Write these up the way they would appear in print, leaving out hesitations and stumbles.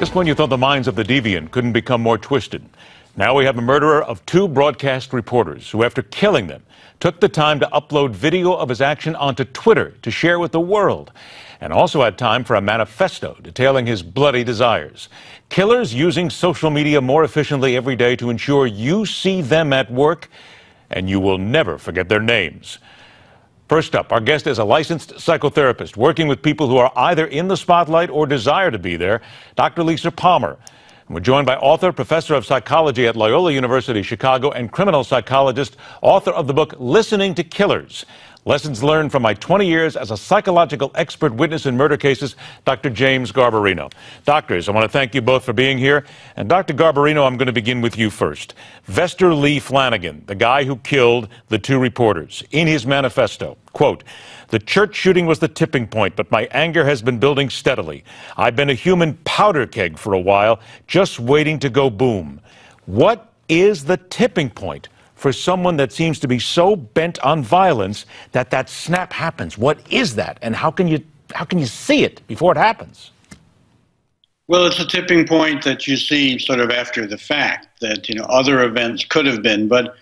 Just when you thought the minds of the deviant couldn't become more twisted, now we have a murderer of two broadcast reporters who, after killing them, took the time to upload video of his action onto Twitter to share with the world, and also had time for a manifesto detailing his bloody desires. Killers using social media more efficiently every day to ensure you see them at work, and you will never forget their names. First up, our guest is a licensed psychotherapist working with people who are either in the spotlight or desire to be there, Dr. Lisa Palmer. And we're joined by author, professor of psychology at Loyola University, Chicago, and criminal psychologist, author of the book Listening to Killers: Lessons Learned from My 20 Years as a Psychological Expert Witness in Murder Cases, Dr. James Garbarino. Doctors, I want to thank you both for being here. And Dr. Garbarino, I'm going to begin with you first. Vester Lee Flanagan, the guy who killed the two reporters, in his manifesto, quote, "The church shooting was the tipping point, but my anger has been building steadily. I've been a human powder keg for a while, just waiting to go boom." What is the tipping point for someone that seems to be so bent on violence that that snap happens? What is that, and how can you see it before it happens? Well, it's a tipping point that you see sort of after the fact, that other events could have been. But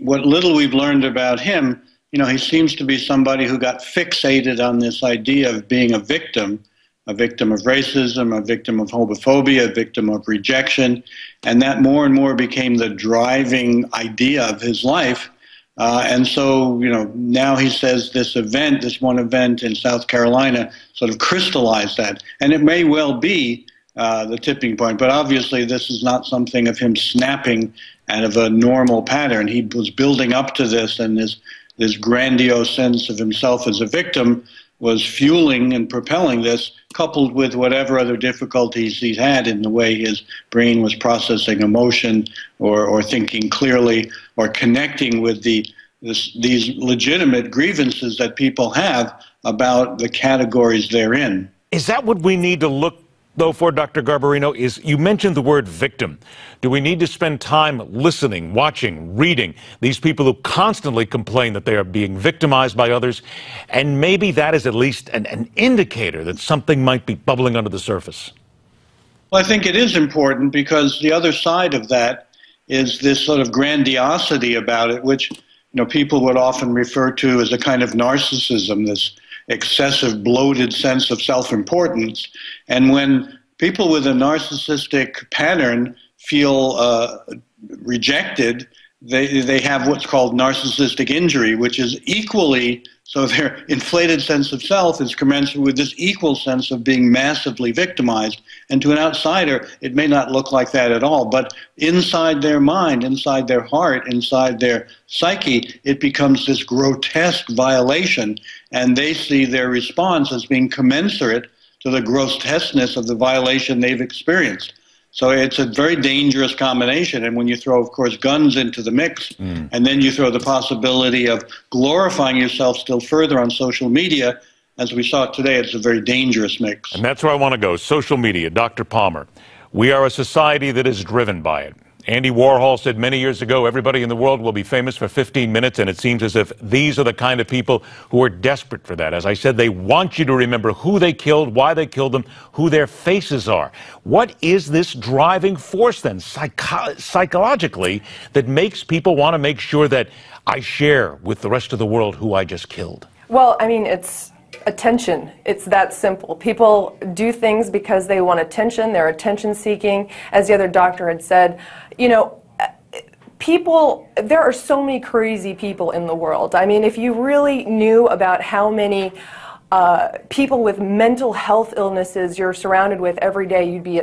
what little we've learned about him, he seems to be somebody who got fixated on this idea of being a victim of racism, a victim of homophobia, a victim of rejection, and that more and more became the driving idea of his life. And so, now he says this one event in South Carolina sort of crystallized that. And it may well be the tipping point, but obviously this is not something of him snapping out of a normal pattern. He was building up to this, and this grandiose sense of himself as a victim was fueling and propelling this, coupled with whatever other difficulties he's had in the way his brain was processing emotion or thinking clearly or connecting with these legitimate grievances that people have about the categories they're in. Is that what we need to look, though, for, Dr. Garbarino? Is, you mentioned the word victim. Do we need to spend time listening, watching, reading these people who constantly complain that they are being victimized by others? And maybe that is at least an indicator that something might be bubbling under the surface. Well, I think it is important, because the other side of that is this sort of grandiosity about it, which people would often refer to as a kind of narcissism, this excessive, bloated sense of self-importance. And when people with a narcissistic pattern feel rejected, they have what's called narcissistic injury, which is equally, so their inflated sense of self is commensurate with this equal sense of being massively victimized. And to an outsider, it may not look like that at all, but inside their mind, inside their heart, inside their psyche, it becomes this grotesque violation, and they see their response as being commensurate to the grotesqueness of the violation they've experienced. So it's a very dangerous combination. And when you throw, of course, guns into the mix, and then you throw the possibility of glorifying yourself still further on social media, as we saw today, it's a very dangerous mix. And that's where I want to go. Social media. Dr. Palmer, we are a society that is driven by it. Andy Warhol said many years ago, everybody in the world will be famous for 15 minutes, and it seems as if these are the kind of people who are desperate for that. As I said, they want you to remember who they killed, why they killed them, who their faces are. What is this driving force, then, psychologically, that makes people want to make sure that I share with the rest of the world who I just killed? Well, I mean, it's attention. It's that simple. People do things because they want attention. They're attention seeking. As the other doctor had said, there are so many crazy people in the world. I mean, if you really knew about how many people with mental health illnesses you're surrounded with every day, you'd be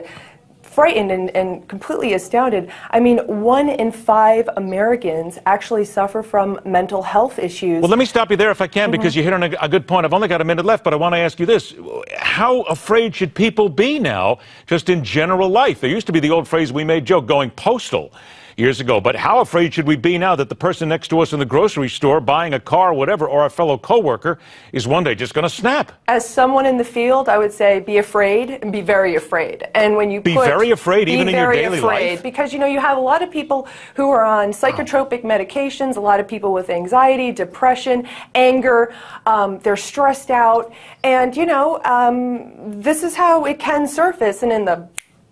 frightened and completely astounded. I mean, 1 in 5 Americans actually suffer from mental health issues. Well, let me stop you there if I can, because you hit on a good point. I've only got a minute left, but I want to ask you this. How afraid should people be now, just in general life? There used to be the old phrase we made joke, going postal, years ago. But how afraid should we be now that the person next to us in the grocery store buying a car or whatever, or a fellow coworker, is one day just going to snap? As someone in the field, I would say be afraid and be very afraid. And when you be very afraid even in your daily life? Because, you have a lot of people who are on psychotropic medications, a lot of people with anxiety, depression, anger, they're stressed out, and, this is how it can surface, and in the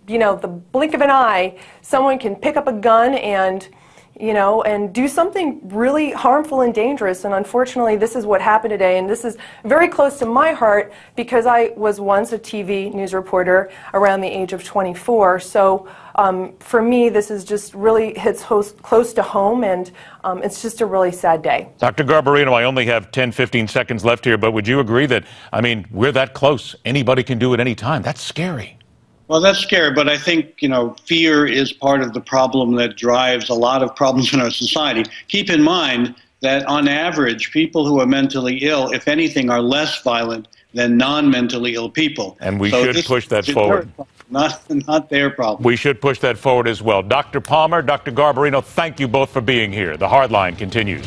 the blink of an eye, someone can pick up a gun and and do something really harmful and dangerous. And unfortunately, this is what happened today. And this is very close to my heart because I was once a TV news reporter around the age of 24. So for me, this is just really hits close to home, and it's just a really sad day. Dr. Garbarino, I only have 10, 15 seconds left here, but would you agree that, we're that close? Anybody can do it any time. That's scary. Well, that's scary, but I think, fear is part of the problem that drives a lot of problems in our society. Keep in mind that on average, people who are mentally ill, if anything, are less violent than non-mentally ill people. And we should push that forward. Not their problem. We should push that forward as well. Dr. Palmer, Dr. Garbarino, thank you both for being here. The Hardline continues.